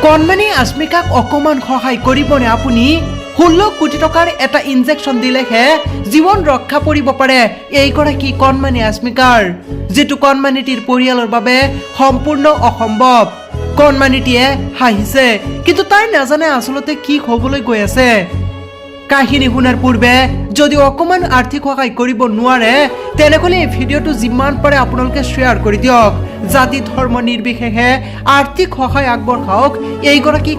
কণমানি আস্মিকাক অকমান সহায় কৰিবনে আপুনি 16 কোটি টকাৰ এটা ইনজেকশ্যন দিলেহে জীৱন ৰক্ষা পৰিব পাৰে এইগৰাকী কণমানি আস্মিকাৰ যেটো কণমানিটিৰ পৰিয়ালৰ বাবে সম্পূৰ্ণ অসম্ভৱ কণমানিটিয়ে হাঁহিছে কিন্তু তাই নাজানে আসলতে কি হ'বলৈ গৈ আছে কাহিনী শুনাৰ পূৰ্বে যদি অকমান আৰ্থিক সহায় কৰিব নোৱাৰে তেনেহলে এই ভিডিঅটো যিমান পাৰে আপোনালোকে শ্বেয়াৰ কৰি দিয়ক জাতি ধৰ্ম নিৰ্বিশেষে আৰ্থিক সহায় আগবঢ়াওক এইগৰাকী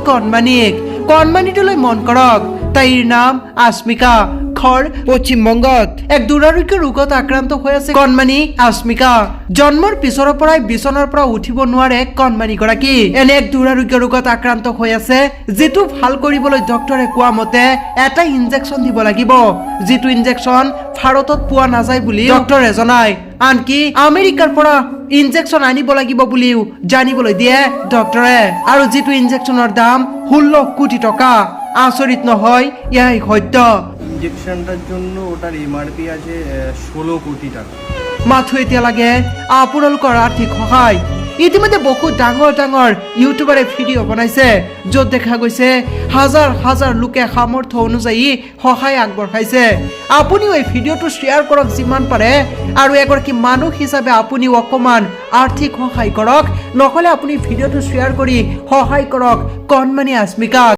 কণমানিটোলৈ মন কৰক তাইৰ নাম আস্মিকা ঘৰ পশ্চিমবংগত এক দুৰাৰোগ্য ৰোগত আক্ৰান্ত হৈ আছে কণমানি আস্মিকা জন্মৰ পিছৰ পৰাই বিছনাৰ পৰা উঠিব নোৱাৰে কণমানিগৰাকী এনে এক দুৰাৰোগ্য ৰোগত আক্ৰান্ত হৈ আছে যেটো ভাল কৰিবলৈ ডক্টৰে কোৱা মতে এটা ইনজেকশ্যন দিব লাগিব যেটো ইনজেকশ্যন ভাৰতত পোৱা নাযায় বুলি ডক্টৰে জনায় আনকি আমেৰিকাৰ পৰা ইনজেকশ্যন আনিব লাগিব বুলিও জানিবলৈ দিয়ে ডক্টৰে আৰু যেটো ইনজেকশ্যনৰ দাম 16 কোটি টকা আচৰিত নহয় ইয়াই সত্য ইনজেকশনটাৰ জন্য ওটাৰ এমআৰপি আছে 16 কোটি টাকা মাথো এতিয়া লাগে আপোনালোকৰ আৰ্থিক সহায় ইতিমধ্যে বহুত ডাঙৰ ইউটিউবাৰে ভিডিঅ' বনাইছে য'ত দেখা গৈছে হাজাৰ লোকে সামৰ্থ্য অনুযায়ী সহায় আগবঢ়াইছে আপুনিও এই ভিডিঅ'টো শ্বেয়াৰ কৰক যিমান পাৰে আৰু এগৰাকী মানুহ হিচাপে আপুনিও অকমান আৰ্থিক সহায় কৰক নহলে আপুনি ভিডিঅ'টো শ্বেয়াৰ কৰি সহায় কৰক কণমানি আস্মিকাক